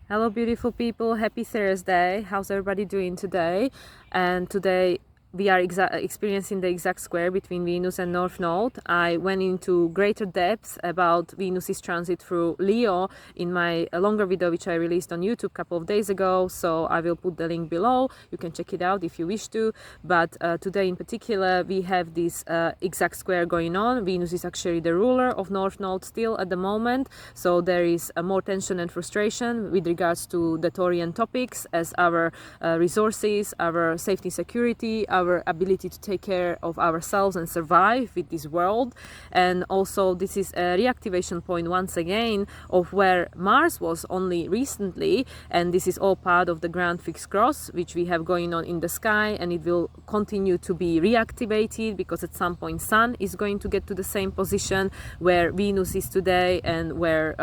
Hello, beautiful people. Happy Thursday. How's everybody doing today? And today we are experiencing the exact square between Venus and North Node. I went into greater depth about Venus's transit through Leo in my longer video, which I released on YouTube a couple of days ago. So I will put the link below. You can check it out if you wish to. But today in particular, we have this exact square going on. Venus is actually the ruler of North Node still at the moment. So there is more tension and frustration with regards to the Taurian topics as our resources, our safety, security, our ability to take care of ourselves and survive with this world. And also this is a reactivation point once again of where Mars was only recently, and this is all part of the grand fixed cross which we have going on in the sky, and it will continue to be reactivated because at some point Sun is going to get to the same position where Venus is today and where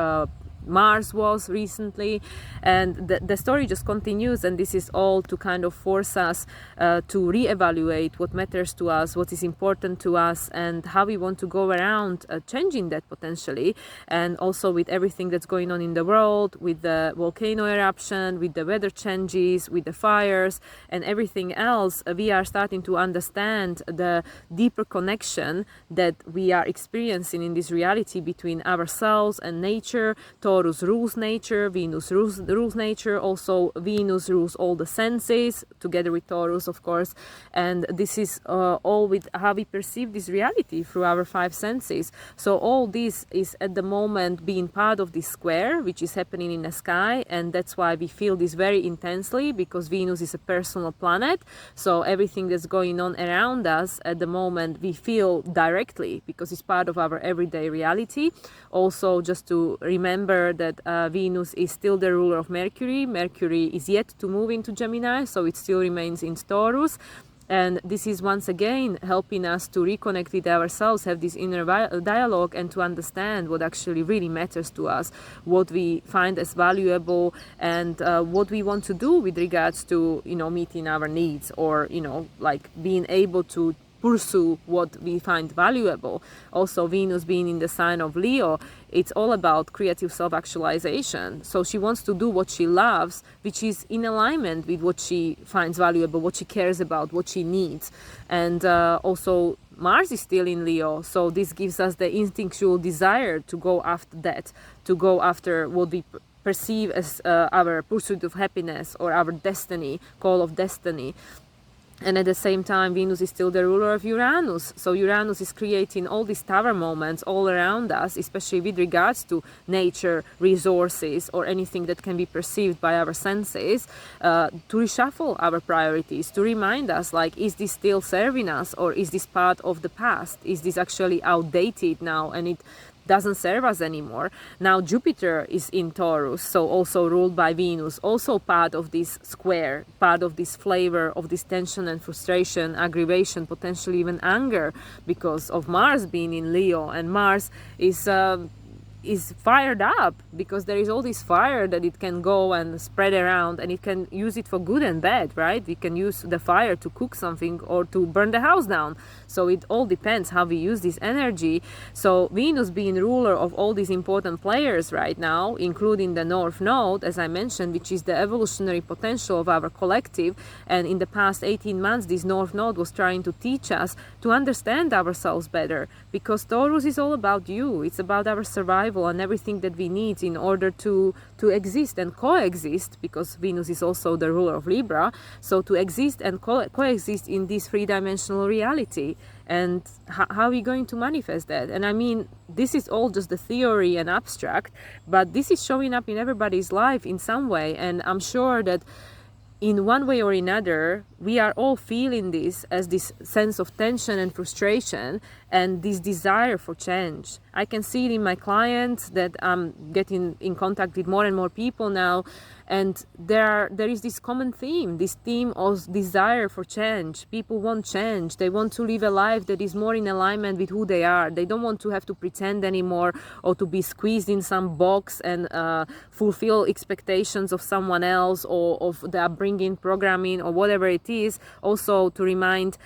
Mars was recently, and the story just continues, and this is all to kind of force us to reevaluate what matters to us, what is important to us, and how we want to go around changing that potentially. And also with everything that's going on in the world, with the volcano eruption, with the weather changes, with the fires and everything else, we are starting to understand the deeper connection that we are experiencing in this reality between ourselves and nature. Taurus rules nature, Venus rules nature, also Venus rules all the senses, together with Taurus, of course, and this is all with how we perceive this reality through our five senses. So all this is at the moment being part of this square, which is happening in the sky, and that's why we feel this very intensely, because Venus is a personal planet, so everything that's going on around us at the moment we feel directly, because it's part of our everyday reality. Also, just to remember that Venus is still the ruler of Mercury. Mercury is yet to move into Gemini, so it still remains in Taurus. And this is once again helping us to reconnect with ourselves, have this inner dialogue, and to understand what actually really matters to us, what we find as valuable, and what we want to do with regards to, meeting our needs, or, like being able to pursue what we find valuable. Also, Venus being in the sign of Leo, it's all about creative self-actualization. So she wants to do what she loves, which is in alignment with what she finds valuable, what she cares about, what she needs. And also Mars is still in Leo, so this gives us the instinctual desire to go after that, to go after what we perceive as our pursuit of happiness, or our destiny, call of destiny. And at the same time, Venus is still the ruler of Uranus. So Uranus is creating all these tower moments all around us, especially with regards to nature, resources, or anything that can be perceived by our senses, to reshuffle our priorities, to remind us, like, is this still serving us, or is this part of the past? Is this actually outdated now and it doesn't serve us anymore? Now Jupiter is in Taurus, so also ruled by Venus, also part of this square, part of this flavor of this tension and frustration, aggravation, potentially even anger, because of Mars being in Leo. And Mars is fired up because there is all this fire that it can go and spread around, and it can use it for good and bad, right? We can use the fire to cook something or to burn the house down. So it all depends how we use this energy. So Venus being ruler of all these important players right now, including the North Node, as I mentioned, which is the evolutionary potential of our collective. And in the past 18 months, this North Node was trying to teach us to understand ourselves better, because Taurus is all about you. It's about our survival and everything that we need in order to exist and coexist, because Venus is also the ruler of Libra. So to exist and coexist in this three-dimensional reality. And how are we going to manifest that? And I mean, this is all just the theory and abstract, but this is showing up in everybody's life in some way. And I'm sure that in one way or another, we are all feeling this as this sense of tension and frustration and this desire for change. I can see it in my clients that I'm getting in contact with more and more people now, and there is this common theme, this theme of desire for change. People want change. They want to live a life that is more in alignment with who they are. They don't want to have to pretend anymore, or to be squeezed in some box and fulfill expectations of someone else, or of the upbringing, programming, or whatever it is. Also to remind,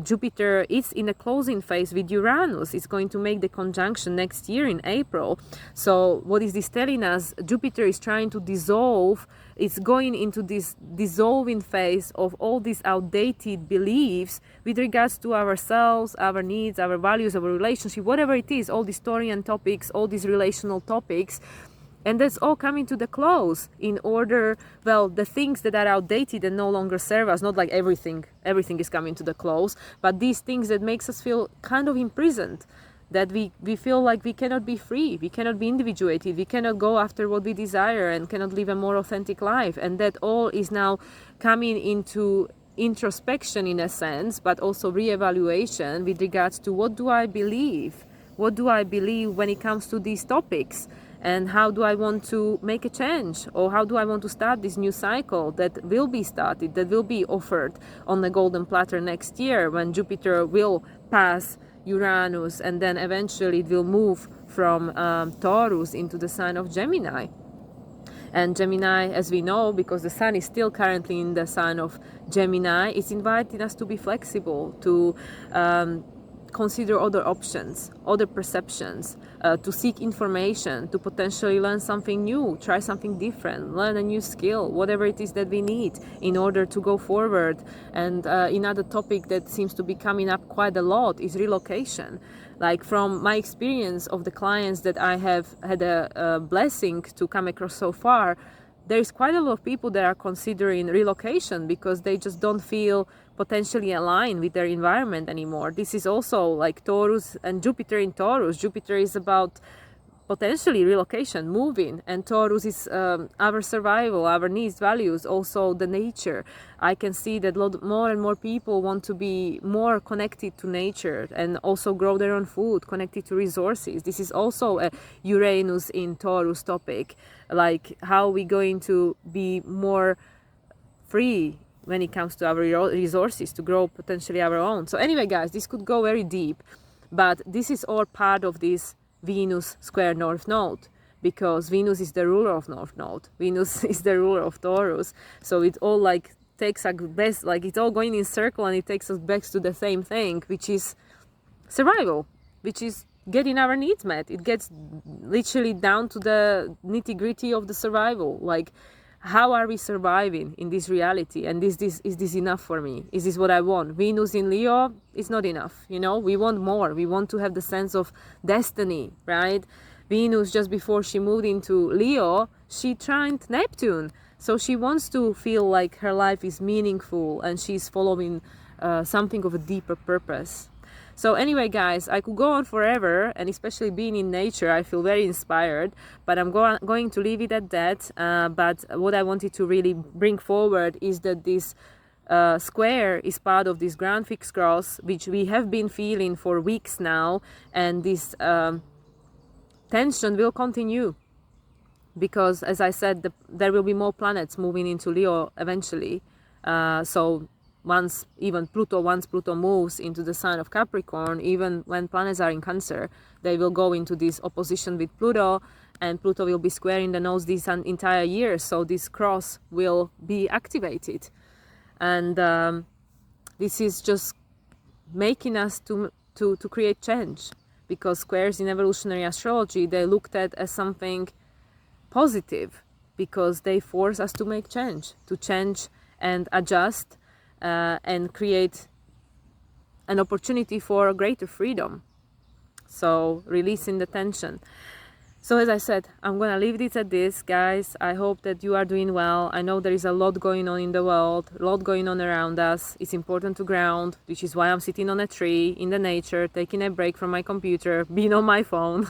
Jupiter is in a closing phase with Uranus. It's going to make the conjunction next year in April. So what is this telling us? Jupiter is trying to dissolve. It's going into this dissolving phase of all these outdated beliefs with regards to ourselves, our needs, our values, our relationship, whatever it is, all these Taurian topics, all these relational topics. And that's all coming to the close in order, well, the things that are outdated and no longer serve us, not like everything is coming to the close, but these things that makes us feel kind of imprisoned, that we feel like we cannot be free, we cannot be individuated, we cannot go after what we desire and cannot live a more authentic life. And that all is now coming into introspection in a sense, but also reevaluation with regards to what do I believe? What do I believe when it comes to these topics? And how do I want to make a change? Or how do I want to start this new cycle that will be started, that will be offered on the golden platter next year when Jupiter will pass Uranus, and then eventually it will move from Taurus into the sign of Gemini. And Gemini, as we know, because the sun is still currently in the sign of Gemini, is inviting us to be flexible, to consider other options, other perceptions, to seek information, to potentially learn something new, try something different, learn a new skill, whatever it is that we need in order to go forward. And another topic that seems to be coming up quite a lot is relocation. Like from my experience of the clients that I have had a blessing to come across so far, there is quite a lot of people that are considering relocation because they just don't feel potentially aligned with their environment anymore. This is also like Taurus and Jupiter in Taurus. Jupiter is about potentially relocation, moving, and Taurus is our survival, our needs, values, also the nature. I can see that more and more people want to be more connected to nature and also grow their own food, connected to resources. This is also a Uranus in Taurus topic, like how we going to be more free when it comes to our resources to grow potentially our own. So anyway, guys, this could go very deep, but this is all part of this Venus square North Node, because Venus is the ruler of North Node. Venus is the ruler of Taurus. So it all like takes us best, like it's all going in circle, and it takes us back to the same thing, which is survival, which is getting our needs met. It gets literally down to the nitty-gritty of the survival. Like, how are we surviving in this reality? And is this enough for me? Is this what I want? Venus in Leo is not enough. You know, we want more. We want to have the sense of destiny, right? Venus, just before she moved into Leo, she trine Neptune. So she wants to feel like her life is meaningful and she's following something of a deeper purpose. So anyway, guys, I could go on forever, and especially being in nature, I feel very inspired, but I'm going to leave it at that. But what I wanted to really bring forward is that this square is part of this ground fixed cross, which we have been feeling for weeks now, and this tension will continue. Because, as I said, there will be more planets moving into Leo eventually. So once Pluto moves into the sign of Capricorn, even when planets are in Cancer, they will go into this opposition with Pluto, and Pluto will be squaring the nodes this entire year. So this cross will be activated, and this is just making us to create change, because squares in evolutionary astrology, they looked at as something positive, because they force us to make change and adjust, and create an opportunity for greater freedom. So releasing the tension. So as I said, I'm gonna leave it at this, guys. I hope that you are doing well. I know there is a lot going on in the world, a lot going on around us. It's important to ground, which is why I'm sitting on a tree in the nature, taking a break from my computer, being on my phone.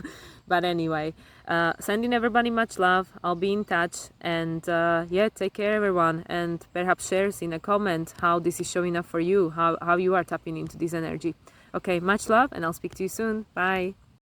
But anyway, sending everybody much love. I'll be in touch, and yeah, take care everyone, and perhaps share in a comment how this is showing up for you, how you are tapping into this energy. Okay, much love, and I'll speak to you soon. Bye.